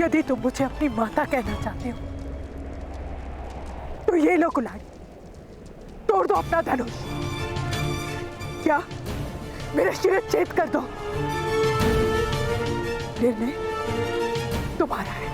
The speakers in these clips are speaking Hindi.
यदि तुम मुझे अपनी माता कहना चाहते हो तो ये लो कुल्हाड़ी, तोड़ दो अपना धनुष। क्या मेरे शिरच्छेद कर दो। निर्णय तुम्हारा है।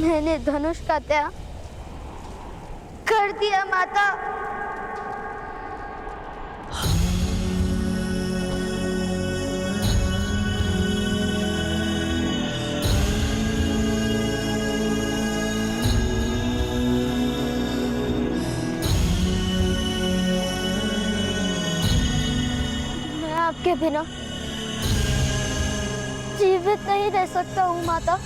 मैंने धनुष का त्याग कर दिया माता। मैं आपके बिना जीवित नहीं रह सकता हूँ माता।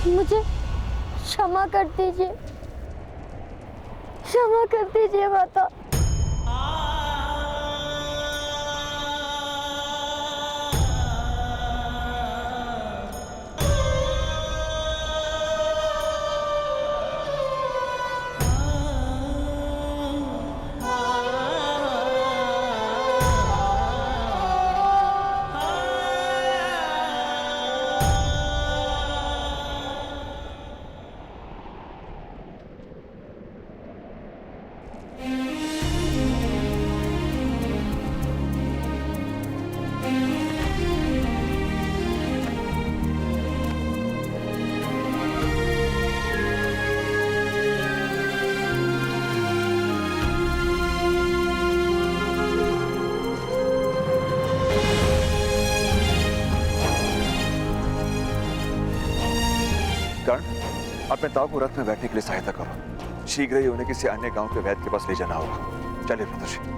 मुझे क्षमा कर दीजिए, क्षमा कर दीजिए माता। अपने ताऊ को रथ में बैठने के लिए सहायता करो। शीघ्र ही उन्हें किसी अन्य गांव के वैद्य के पास ले जाना होगा। चलिए प्रदर्शी।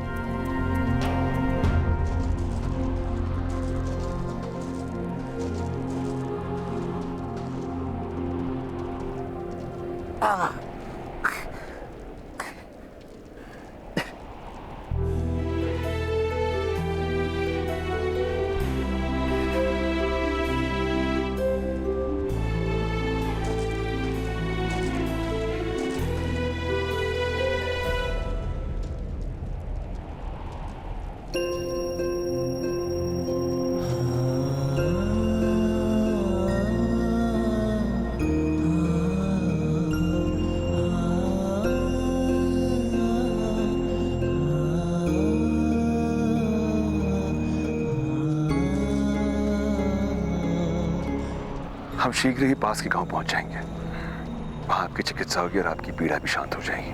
हम शीघ्र ही पास के गांव पहुंच जाएंगे। वहां आपकी चिकित्सा होगी और आपकी पीड़ा भी शांत हो जाएगी।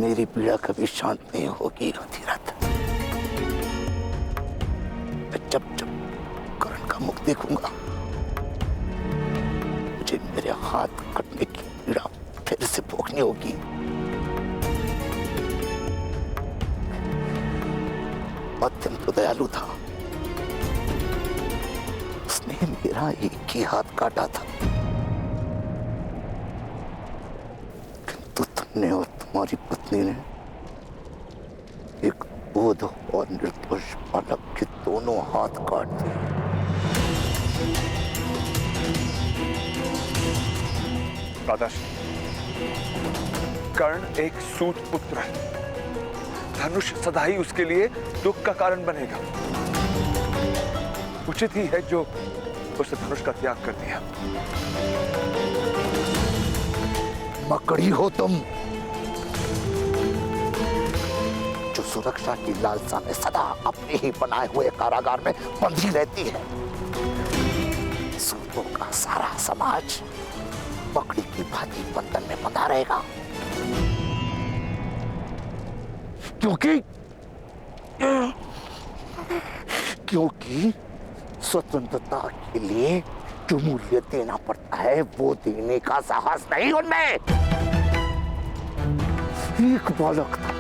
मेरी पीड़ा कभी शांत नहीं होगी अधिरथ। जब जब करण का मुख देखूंगा मुझे मेरे हाथ कटने की पीड़ा फिर से भोगनी होगी। अत्यंत तो दयालु था, उसने मेरा एक ही हाथ काटा था, किंतु तुमने और तुम्हारी पत्नी ने एक बोध और निर्दोष बालक के दोनों हाथ काट दिए। कर्ण एक सूत पुत्र है। धनुष सदा ही उसके लिए दुख का कारण बनेगा। उचित ही है जो उसने धनुष का त्याग कर दिया। मकड़ी हो तुम, जो सुरक्षा की लालसा में सदा अपने ही बनाए हुए कारागार में बंधी रहती है। सूतों का सारा समाज मकड़ी की भांति बंधन में बंधा रहेगा, क्योंकि स्वतंत्रता के लिए जो मूल्य देना पड़ता है वो देने का साहस नहीं उनमें। एक बालक था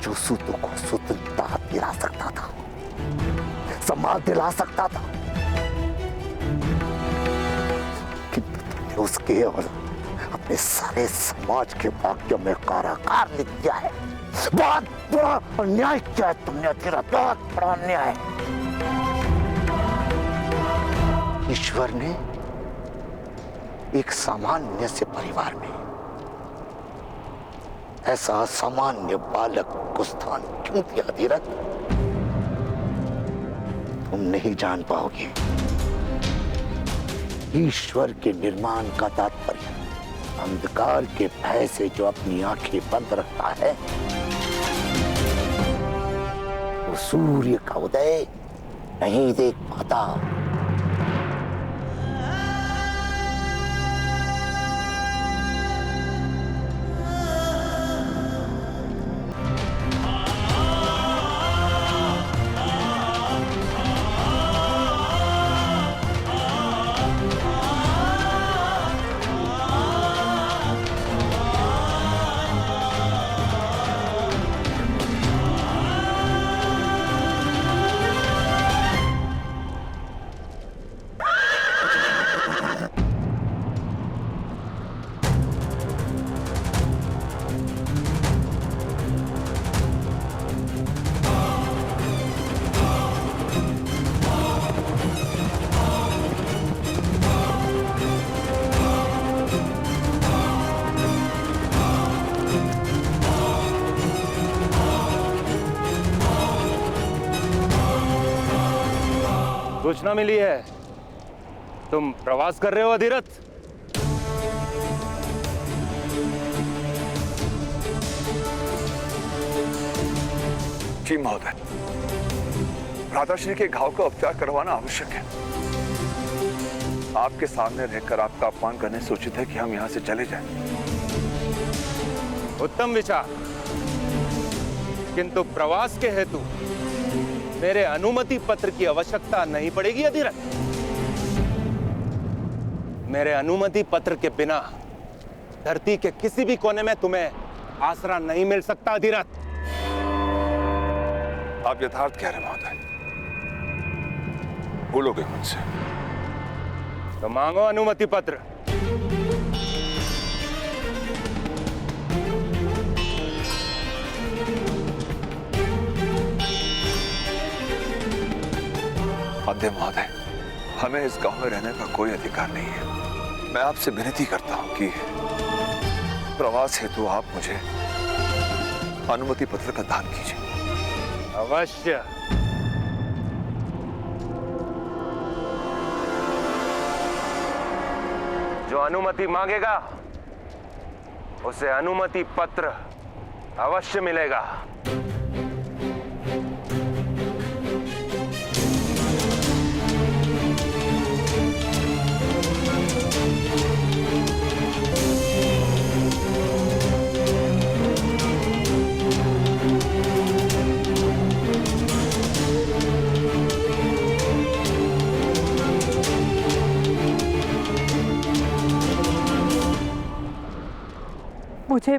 जो सूतों को स्वतंत्रता दिला सकता था, सम्मान दिला सकता था, किंतु तुमने उसके और अपने सारे समाज के भाग्य में कारागार लिख दिया है। बहुत बड़ा अन्याय किया है तुमने अधिरथ, बहुत बड़ा अन्याय। ईश्वर ने एक सामान्य से परिवार में ऐसा सामान्य बालक को स्थान क्यों दिया अधिरथ? तुम नहीं जान पाओगे। ईश्वर के निर्माण का तात्पर्य अंधकार के भय से जो अपनी आंखें बंद रखता है, वो सूर्य का उदय नहीं देख पाता। सूचना मिली है तुम प्रवास कर रहे हो अधिरथ। जी महोदय, भ्राताश्री के घाव का उपचार करवाना आवश्यक है। आपके सामने रहकर आपका अपमान करने से उचित है कि हम यहां से चले जाएं। उत्तम विचार, किंतु प्रवास के हेतु मेरे अनुमति पत्र की आवश्यकता नहीं पड़ेगी अधिरथ। मेरे अनुमति पत्र के बिना धरती के किसी भी कोने में तुम्हें आसरा नहीं मिल सकता अधिरथ। आप यथार्थ कह रहे महोदय, भूलोगे मुझसे तो मांगो अनुमति पत्र। अध्यय महोदय, हमें इस गांव में रहने का कोई अधिकार नहीं है। मैं आपसे विनती करता हूं कि प्रवास हेतु आप मुझे अनुमति पत्र का दान कीजिए। अवश्य। जो अनुमति मांगेगा उसे अनुमति पत्र अवश्य मिलेगा। मुझे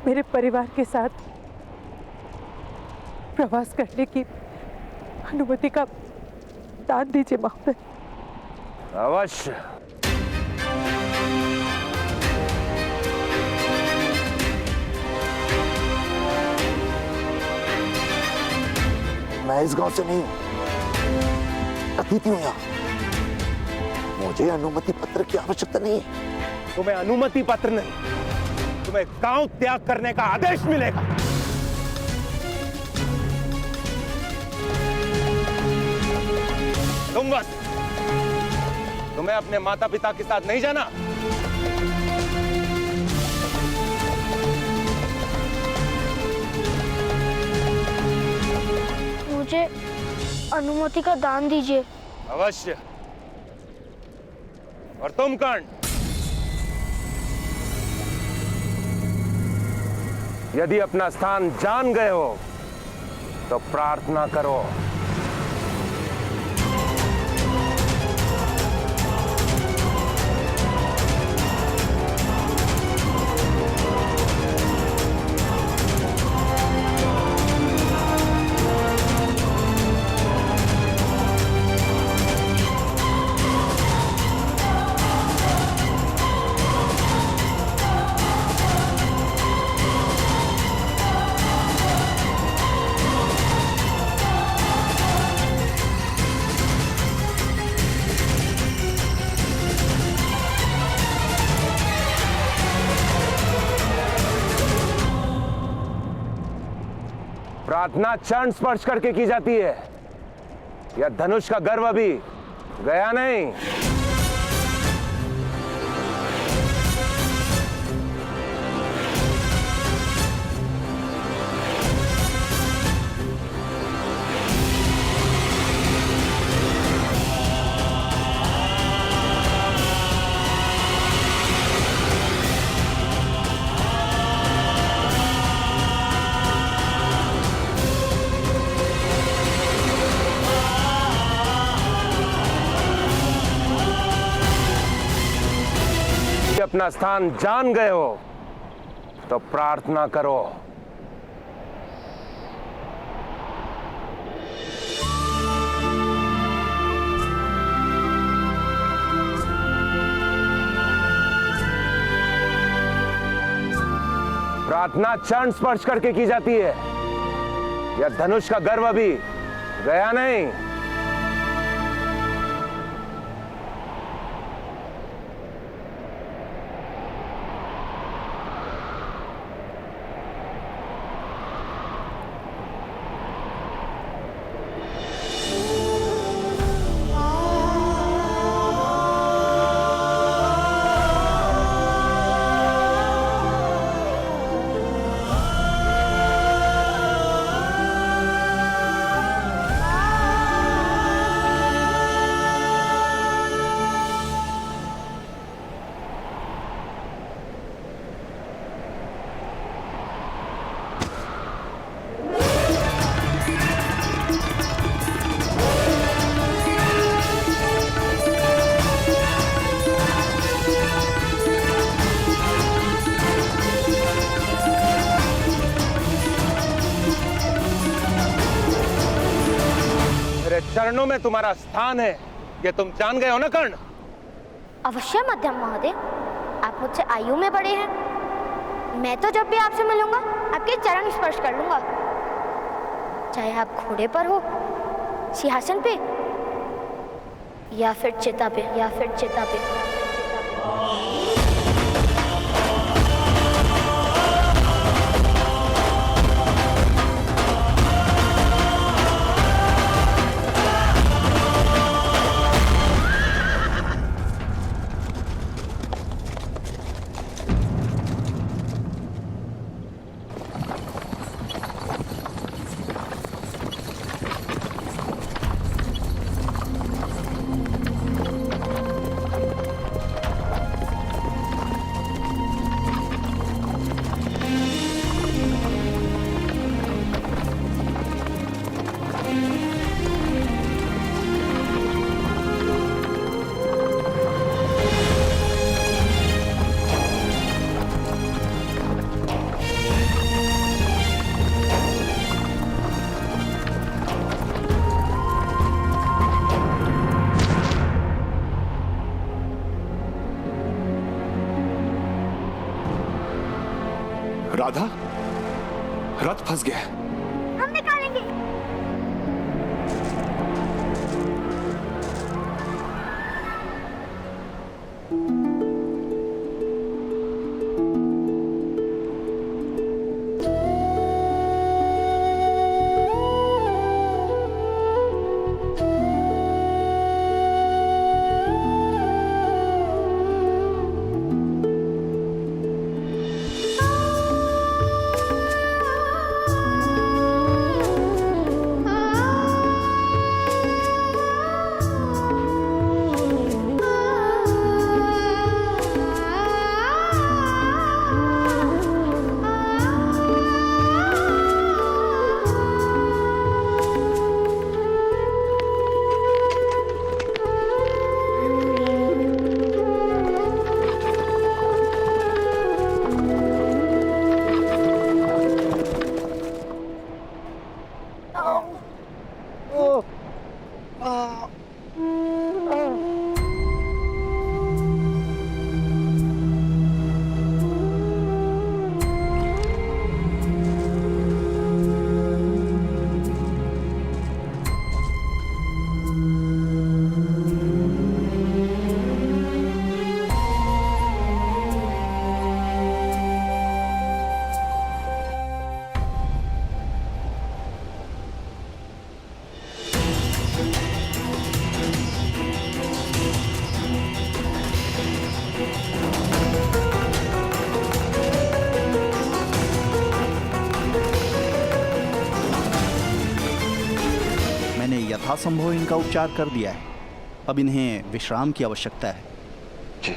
मेरे परिवार के साथ प्रवास करने की अनुमति का दान दीजिए महोदय। अवश्य। मैं इस गांव से नहीं हूं, अतिथि हूं यहाँ। मुझे अनुमति पत्र की आवश्यकता नहीं है। तुम्हें अनुमति पत्र नहीं, तुम्हें गांव त्याग करने का आदेश मिलेगा। तुम बस, तुम्हें अपने माता पिता के साथ नहीं जाना। मुझे अनुमति का दान दीजिए। अवश्य। और तुम कर्ण, यदि अपना स्थान जान गए हो तो प्रार्थना करो। प्रार्थना चरण स्पर्श करके की जाती है, या धनुष का गर्व अभी गया नहीं। अपना स्थान जान गए हो तो प्रार्थना करो। प्रार्थना चरण स्पर्श करके की जाती है, या धनुष का गर्व अभी गया नहीं। चरणों में तुम्हारा स्थान है, ये तुम जान गए हो ना कर्ण? अवश्य मध्यम महोदय, आप मुझसे आयु में बड़े हैं। मैं तो जब भी आपसे मिलूंगा आपके चरण स्पर्श कर लूंगा, चाहे आप घोड़े पर हो, सिंहासन पे, या फिर चिता पे, या फिर चिता पे। राधा, रथ फंस गया है। हम निकालेंगे। मैंने यथासंभव इनका उपचार कर दिया है। अब इन्हें विश्राम की आवश्यकता है। जी।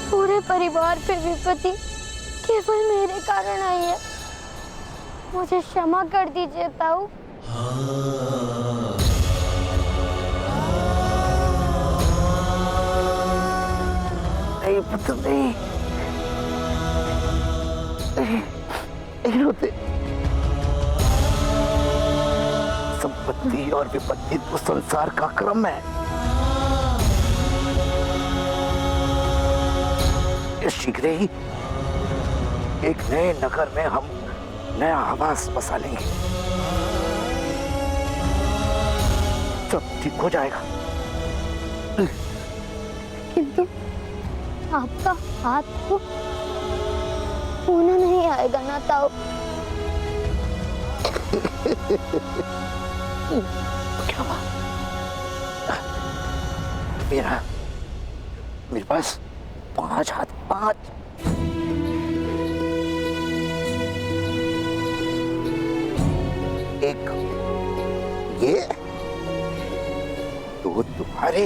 पूरे परिवार पे विपत्ति केवल मेरे कारण आई है। मुझे क्षमा कर दीजिए ताऊ। नहीं पुत्र नहीं, नहीं रोते। संपत्ति और विपत्ति तो संसार का क्रम है। शीघ्र ही एक नए नगर में हम नया आवास बसा लेंगे। सब ठीक हो जाएगा। किंतु आपका हाथ तो होना नहीं आएगा ना ताऊ। क्या बात? मेरे पास 5 हाथ, 5। एक ये, 2 तुम्हारे,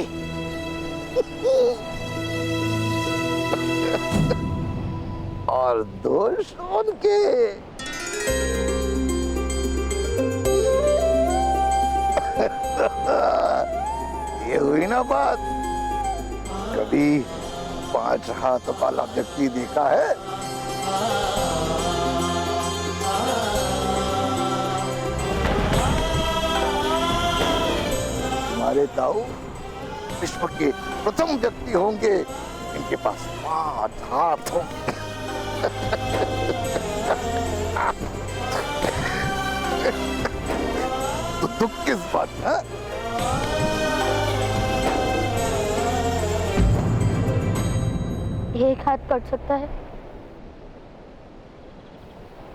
और 2 शोन के। ये हुई ना बात। कभी 5 हाथ वाला व्यक्ति देखा है? हमारे ताऊ विश्व के प्रथम व्यक्ति होंगे, इनके पास 5 हाथ होंगे। तो दुख किस बात है? एक हाथ कट सकता है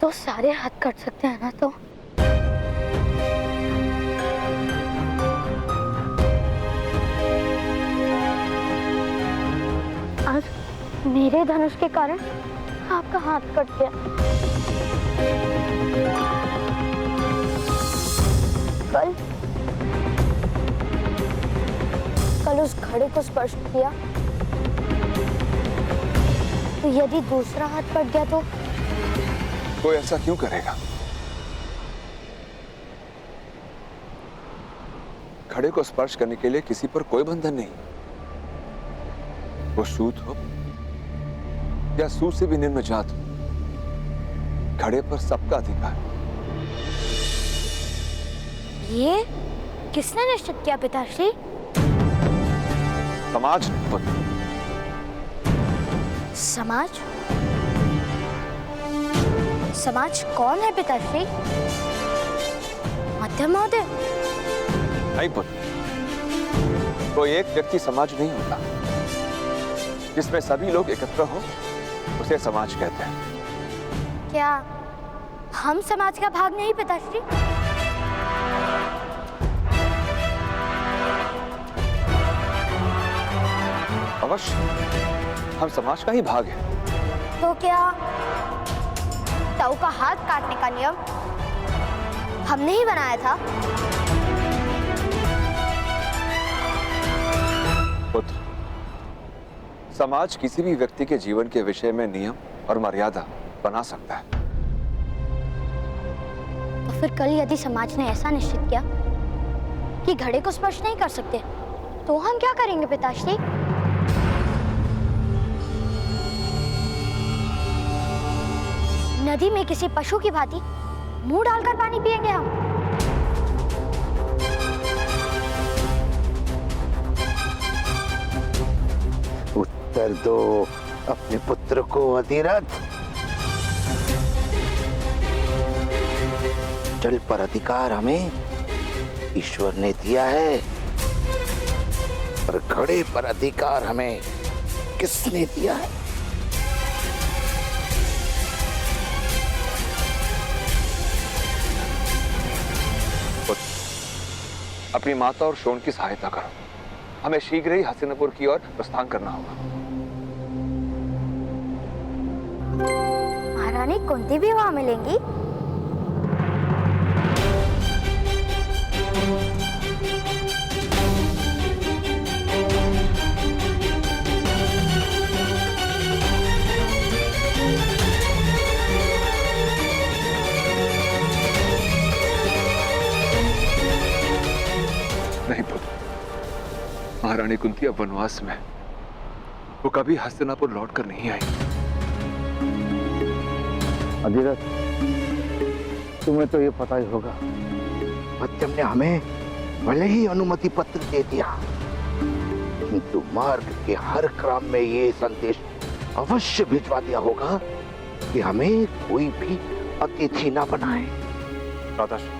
तो सारे हाथ कट सकते हैं ना। तो आज मेरे धनुष के कारण आपका हाथ कट गया। कल उस घड़े को स्पर्श किया तो यदि दूसरा हाथ कट गया तो? कोई ऐसा क्यों करेगा? घड़े को स्पर्श करने के लिए किसी पर कोई बंधन नहीं, वो सूत हो या सूत से भी निम्न जात हो, घड़े पर सबका अधिकार। ये किसने निश्चित किया पिताश्री? समाज ने पुत्र। समाज? समाज कौन है पिताश्री? मध्यम महोदय? नहीं पुत्र, कोई एक व्यक्ति समाज नहीं होता। जिसमें सभी लोग एकत्र हो उसे समाज कहते हैं। क्या हम समाज का भाग नहीं पिताश्री? अवश्य हम समाज का ही भाग है। तो क्या ताऊ का हाथ काटने का नियम हमने ही बनाया था? पुत्र, समाज किसी भी व्यक्ति के जीवन के विषय में नियम और मर्यादा बना सकता है। तो फिर कल यदि समाज ने ऐसा निश्चित किया कि घड़े को स्पर्श नहीं कर सकते, तो हम क्या करेंगे पिताश्री? नदी में किसी पशु की भांति मुंह डालकर पानी पिएंगे हम? उत्तर दो अपने पुत्र को अधिरथ। जल पर अधिकार हमें ईश्वर ने दिया है, और घड़े पर अधिकार हमें किसने दिया है? अपनी माता और शोण की सहायता करो। हमें शीघ्र ही हस्तिनापुर की ओर प्रस्थान करना होगा। महारानी कुंती भी वहां मिलेंगी? नहीं पुत्र, महारानी कुंती अब वनवास में, वो कभी हस्तिनापुर लौटकर नहीं आई। अधिरथ, तुम्हें तो ये पता ही होगा, मध्यम ने हमें भले ही अनुमति पत्र दे दिया, किंतु मार्ग के हर क्रम में ये संदेश अवश्य भिजवा दिया होगा कि हमें कोई भी अतिथि ना बनाए। राधाश्री,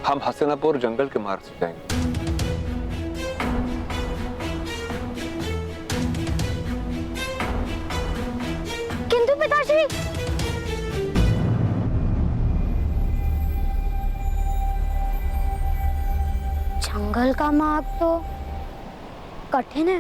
हम हस्तिनापुर जंगल के मार्ग से जाएंगे। किंतु पिताश्री, जंगल का मार्ग तो कठिन है।